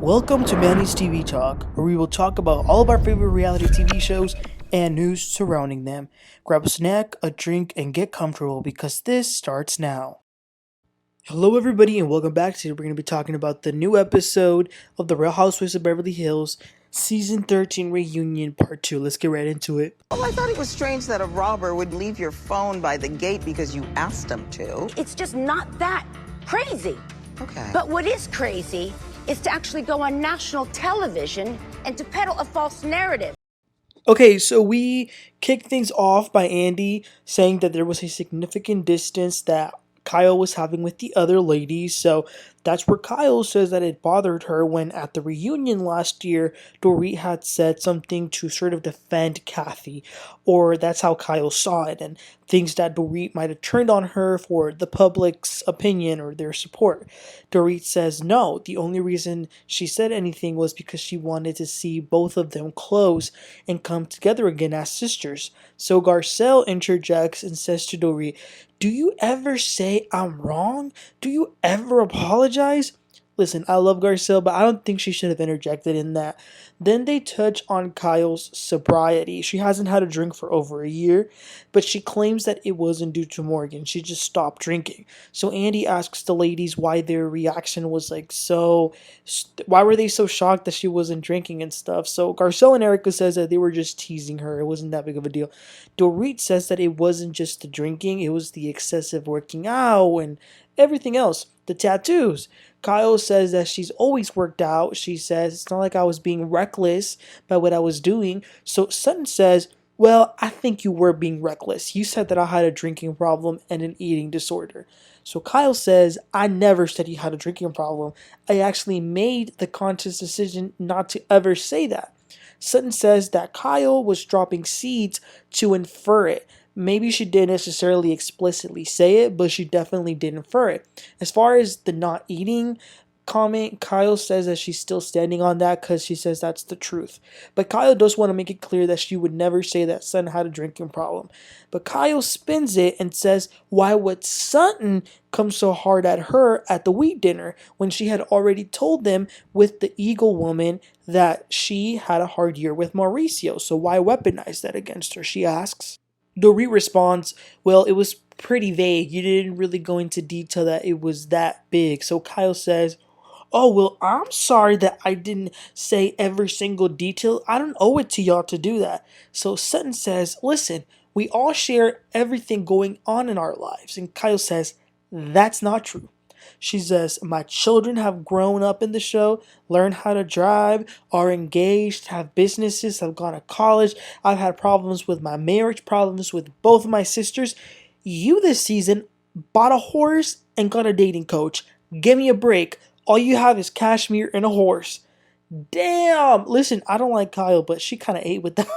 Welcome to Manny's TV Talk, where we will talk about all of our favorite reality TV shows and news surrounding them. Grab a snack, a drink, and get comfortable because this starts now. Hello, everybody, and welcome back. Today, we're going to be talking about the new episode of The Real Housewives of Beverly Hills, Season 13 Reunion Part 2. Let's get right into it. Well, I thought it was strange that a robber would leave your phone by the gate because you asked him to. It's just not that crazy. Okay. But what is crazy is to actually go on national television and to peddle a false narrative. Okay, so we kicked things off by Andy saying that there was a significant distance that Kyle was having with the other ladies. So that's where Kyle says that it bothered her when at the reunion last year, Dorit had said something to sort of defend Kathy, or that's how Kyle saw it, and things that Dorit might have turned on her for the public's opinion or their support. Dorit says no, the only reason she said anything was because she wanted to see both of them close and come together again as sisters. So Garcelle interjects and says to Dorit, "Do you ever say I'm wrong? Do you ever apologize?" Listen, I love Garcelle, but I don't think she should have interjected in that. Then they touch on Kyle's sobriety. She hasn't had a drink for over a year, but she claims that it wasn't due to Morgan. She just stopped drinking. So Andy asks the ladies why their reaction was why were they so shocked that she wasn't drinking and stuff. So Garcelle and Erika says that they were just teasing her. It wasn't that big of a deal. Dorit says that it wasn't just the drinking, it was the excessive working out and everything else. The tattoos. Kyle says that she's always worked out. She says it's not like I was being reckless by what I was doing. So Sutton says, well, I think you were being reckless. You said that I had a drinking problem and an eating disorder. So Kyle says, I never said you had a drinking problem. I actually made the conscious decision not to ever say that. Sutton says that Kyle was dropping seeds to infer it. Maybe she didn't necessarily explicitly say it, but she definitely did infer it. As far as the not eating comment, Kyle says that she's still standing on that because she says that's the truth. But Kyle does want to make it clear that she would never say that Sutton had a drinking problem. But Kyle spins it and says, why would Sutton come so hard at her at the wheat dinner when she had already told them with the Eagle woman that she had a hard year with Mauricio? So why weaponize that against her, she asks. Dorit responds, well, it was pretty vague. You didn't really go into detail that it was that big. So Kyle says, oh, well, I'm sorry that I didn't say every single detail. I don't owe it to y'all to do that. So Sutton says, listen, we all share everything going on in our lives. And Kyle says, that's not true. She says, my children have grown up in the show, learned how to drive, are engaged, have businesses, have gone to college. I've had problems with my marriage, problems with both of my sisters. You this season bought a horse and got a dating coach. Give me a break. All you have is cashmere and a horse. Damn. Listen, I don't like Kyle, but she kind of ate with that.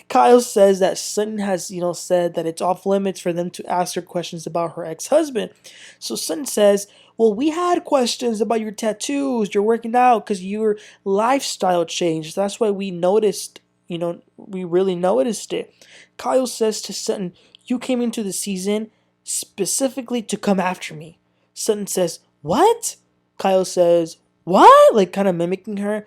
Kyle says that Sutton has, said that it's off limits for them to ask her questions about her ex-husband. So Sutton says, well, we had questions about your tattoos, your working out, because your lifestyle changed. That's why we noticed, we really noticed it. Kyle says to Sutton, you came into the season specifically to come after me. Sutton says, what? Kyle says, what? Like kind of mimicking her.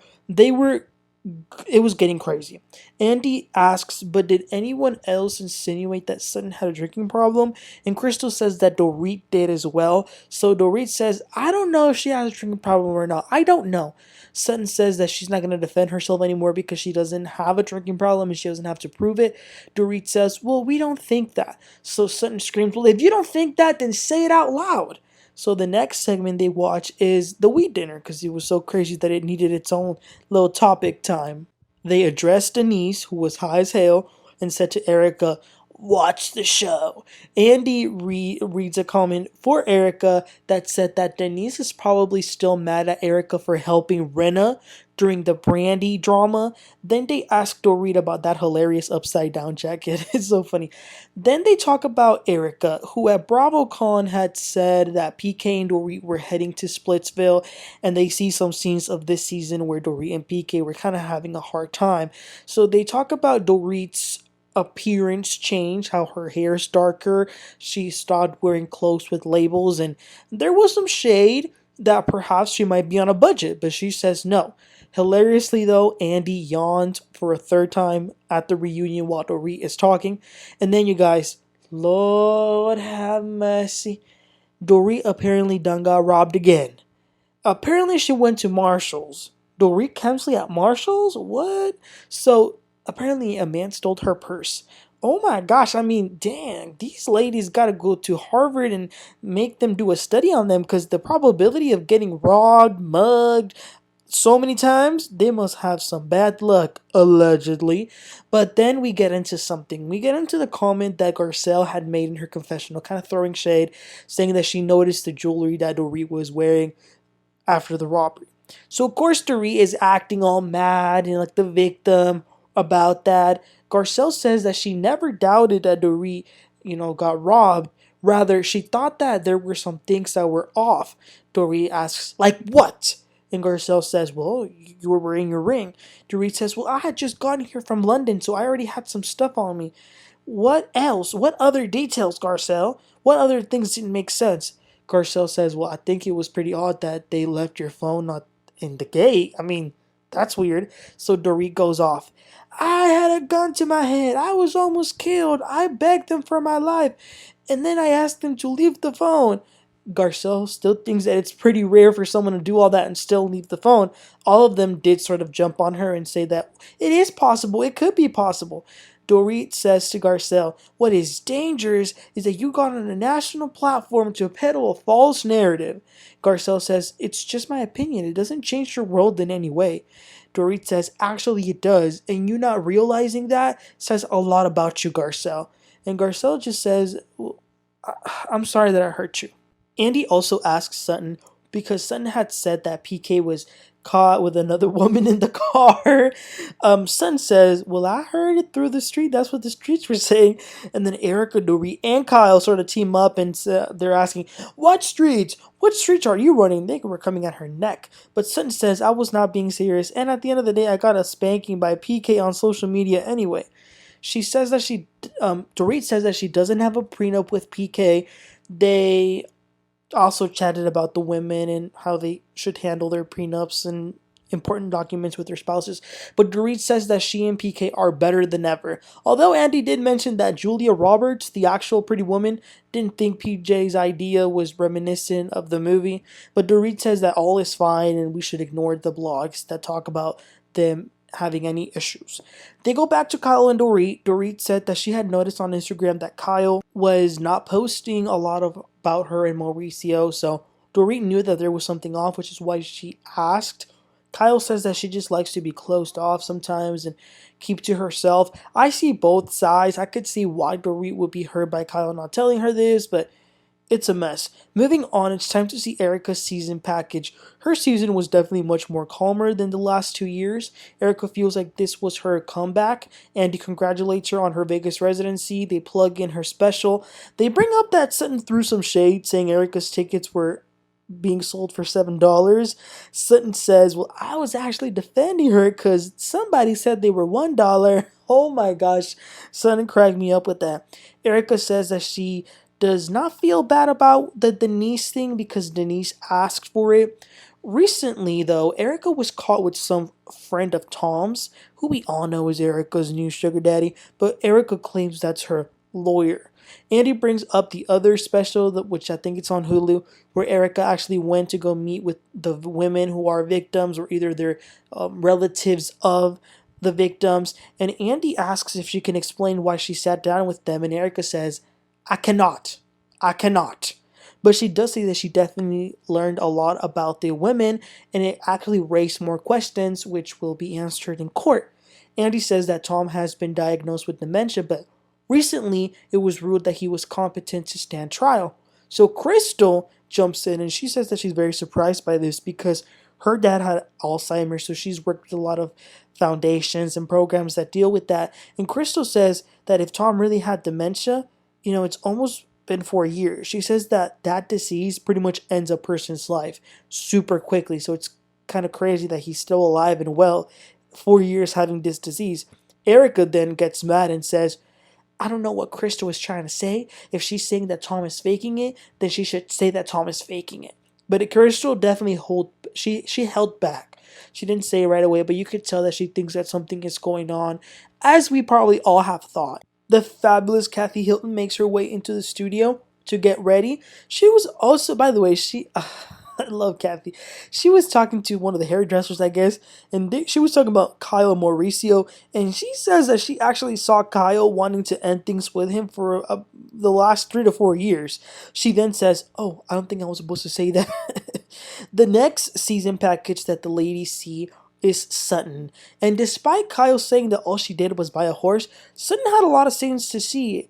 It was getting crazy. Andy asks, but did anyone else insinuate that Sutton had a drinking problem? And Crystal says that Dorit did as well. So Dorit says, I don't know if she has a drinking problem or not. I don't know. Sutton says that she's not going to defend herself anymore because she doesn't have a drinking problem and she doesn't have to prove it. Dorit says, well, we don't think that. So Sutton screams, well, if you don't think that, then say it out loud. So the next segment they watch is the wheat dinner because it was so crazy that it needed its own little topic time. They addressed Denise, who was high as hell, and said to Erika, watch the show. Andy reads a comment for Erika that said that Denise is probably still mad at Erika for helping Rena during the Brandy drama. Then they ask Dorit about that hilarious upside down jacket. It's so funny. Then they talk about Erika, who at BravoCon had said that PK and Dorit were heading to Splitsville, and they see some scenes of this season where Dorit and PK were kind of having a hard time. So they talk about Dorit's appearance change, how her hair is darker, she stopped wearing clothes with labels, and there was some shade. that perhaps she might be on a budget, but she says no. Hilariously, though, Andy yawned for a third time at the reunion while Dorit is talking. And then, you guys, Lord have mercy, Dorit apparently done got robbed again. Apparently, she went to Marshall's. Dorit Kemsley at Marshall's? What? So, apparently, a man stole her purse. Oh my gosh, I mean, dang, these ladies gotta go to Harvard and make them do a study on them because the probability of getting robbed, mugged, so many times, they must have some bad luck, allegedly. But then we get into something. We get into the comment that Garcelle had made in her confessional, kind of throwing shade, saying that she noticed the jewelry that Dorit was wearing after the robbery. So of course Dorit is acting all mad and like the victim about that. Garcelle says that she never doubted that Dorit, got robbed. Rather, she thought that there were some things that were off. Dorit asks, like what? And Garcelle says, well, you were wearing your ring. Dorit says, well, I had just gotten here from London, so I already had some stuff on me. What else? What other details, Garcelle? What other things didn't make sense? Garcelle says, well, I think it was pretty odd that they left your phone not in the gate. I mean, that's weird. So Dorit goes off. I had a gun to my head. I was almost killed. I begged them for my life. And then I asked them to leave the phone. Garcelle still thinks that it's pretty rare for someone to do all that and still leave the phone. All of them did sort of jump on her and say that it is possible. It could be possible. Dorit says to Garcelle, what is dangerous is that you got on a national platform to peddle a false narrative. Garcelle says, it's just my opinion. It doesn't change your world in any way. Dorit says, actually it does. And you not realizing that says a lot about you, Garcelle. And Garcelle just says, well, I'm sorry that I hurt you. Andy also asks Sutton, because Sutton had said that PK was caught with another woman in the car. Sutton says, well, I heard it through the street. That's what the streets were saying. And then Erika, Dorit, and Kyle sort of team up and they're asking, what streets? What streets are you running? They were coming at her neck. But Sutton says, I was not being serious. And at the end of the day, I got a spanking by PK on social media anyway. She says that Dorit says that she doesn't have a prenup with PK. They also chatted about the women and how they should handle their prenups and important documents with their spouses. But Dorit says that she and PK are better than ever. Although Andy did mention that Julia Roberts, the actual pretty woman, didn't think PJ's idea was reminiscent of the movie. But Dorit says that all is fine and we should ignore the blogs that talk about them having any issues. They go back to Kyle and Dorit. Dorit said that she had noticed on Instagram that Kyle was not posting a lot about her and Mauricio, so Dorit knew that there was something off, which is why she asked. Kyle says that she just likes to be closed off sometimes and keep to herself. I see both sides. I could see why Dorit would be hurt by Kyle not telling her this, but it's a mess. Moving on, it's time to see Erika's season package. Her season was definitely much more calmer than the last 2 years. Erika feels like this was her comeback. Andy congratulates her on her Vegas residency. They plug in her special. They bring up that Sutton threw some shade, saying Erika's tickets were being sold for $7. Sutton says, well, I was actually defending her because somebody said they were $1. Oh my gosh. Sutton cracked me up with that. Erika says that she does not feel bad about the Denise thing because Denise asked for it. Recently, though, Erika was caught with some friend of Tom's, who we all know is Erika's new sugar daddy, but Erika claims that's her lawyer. Andy brings up the other special, which I think it's on Hulu, where Erika actually went to go meet with the women who are victims or either their relatives of the victims. And Andy asks if she can explain why she sat down with them, and Erika says, I cannot. But she does say that she definitely learned a lot about the women and it actually raised more questions which will be answered in court. Andy says that Tom has been diagnosed with dementia, but recently it was ruled that he was competent to stand trial. So Crystal jumps in and she says that she's very surprised by this because her dad had Alzheimer's, so she's worked with a lot of foundations and programs that deal with that. And Crystal says that if Tom really had dementia, it's almost been 4 years. She says that disease pretty much ends a person's life super quickly. So it's kind of crazy that he's still alive and well, 4 years having this disease. Erika then gets mad and says, I don't know what Crystal is trying to say. If she's saying that Tom is faking it, then she should say that Tom is faking it. But Crystal definitely she held back. She didn't say it right away, but you could tell that she thinks that something is going on, as we probably all have thought. The fabulous Kathy Hilton makes her way into the studio to get ready. She was also, by the way, I love Kathy. She was talking to one of the hairdressers, I guess, and she was talking about Kyle and Mauricio, and she says that she actually saw Kyle wanting to end things with him for the last 3 to 4 years. She then says, "Oh, I don't think I was supposed to say that." The next season package that the ladies see is Sutton. And despite Kyle saying that all she did was buy a horse, Sutton had a lot of scenes to see.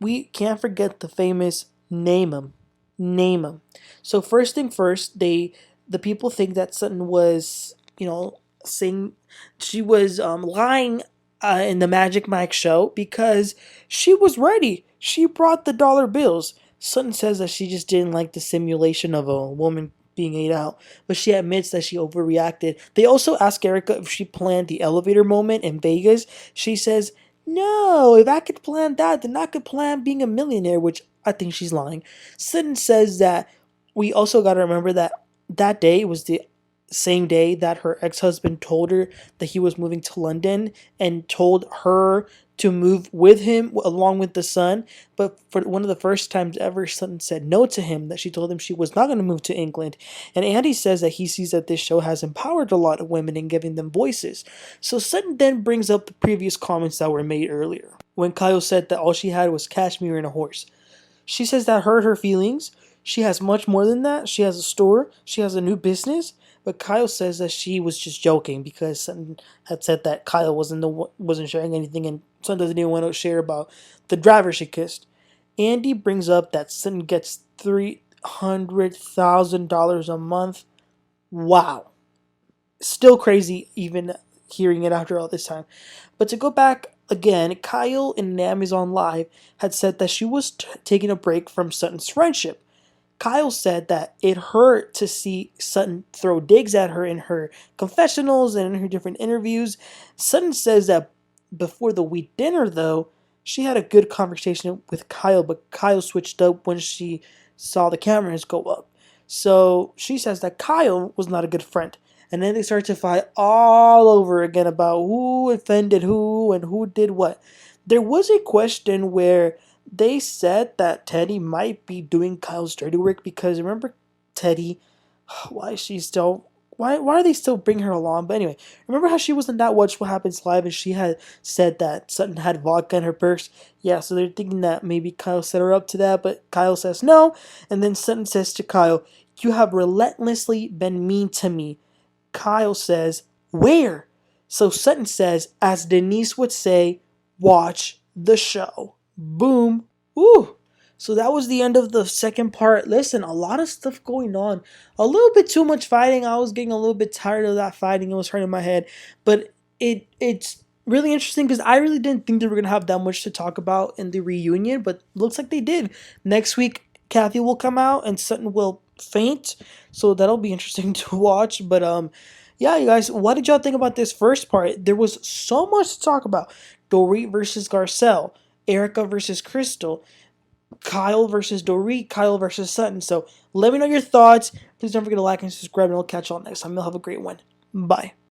We can't forget the famous name him. Name him. So first thing first, the people think that Sutton was, saying she was lying in the Magic Mike show because she was ready. She brought the dollar bills. Sutton says that she just didn't like the simulation of a woman being ate out, but she admits that she overreacted. They also ask Erika if she planned the elevator moment in Vegas. She says, "No, if I could plan that, then I could plan being a millionaire," which I think she's lying. Sutton says that we also got to remember that that day was the same day that her ex-husband told her that he was moving to London and told her to move with him along with the son. But for one of the first times ever, Sutton said no to him, that she told him she was not going to move to England. And Andy says that he sees that this show has empowered a lot of women and giving them voices. So Sutton then brings up the previous comments that were made earlier when Kyle said that all she had was cashmere and a horse. She says that hurt her feelings. She has much more than that. She has a store. She has a new business. But Kyle says that she was just joking because Sutton had said that Kyle wasn't sharing anything, and Sutton doesn't even want to share about the driver she kissed. Andy brings up that Sutton gets $300,000 a month. Wow. Still crazy even hearing it after all this time. But to go back again, Kyle in Amazon Live had said that she was taking a break from Sutton's friendship. Kyle said that it hurt to see Sutton throw digs at her in her confessionals and in her different interviews. Sutton says that before the wheat dinner, though, she had a good conversation with Kyle, but Kyle switched up when she saw the cameras go up. So she says that Kyle was not a good friend. And then they start to fight all over again about who offended who and who did what. There was a question where they said that Teddy might be doing Kyle's dirty work because remember Teddy, why is she still why are they still bringing her along? But anyway, remember how she was in that Watch What Happens Live and she had said that Sutton had vodka in her purse? Yeah, so they're thinking that maybe Kyle set her up to that, but Kyle says no. And then Sutton says to Kyle, "You have relentlessly been mean to me." Kyle says, "Where?" So Sutton says, as Denise would say, "Watch the show." Boom. Woo. So that was the end of the second part. Listen, a lot of stuff going on. A little bit too much fighting. I was getting a little bit tired of that fighting. It was hurting my head. But it's really interesting because I really didn't think they were going to have that much to talk about in the reunion. But looks like they did. Next week, Kathy will come out and Sutton will faint. So that'll be interesting to watch. But yeah, you guys, what did y'all think about this first part? There was so much to talk about. Dorit versus Garcelle. Erika versus Crystal, Kyle versus Dorit, Kyle versus Sutton. So let me know your thoughts. Please don't forget to like and subscribe, and I'll catch y'all next time. You'll have a great one. Bye.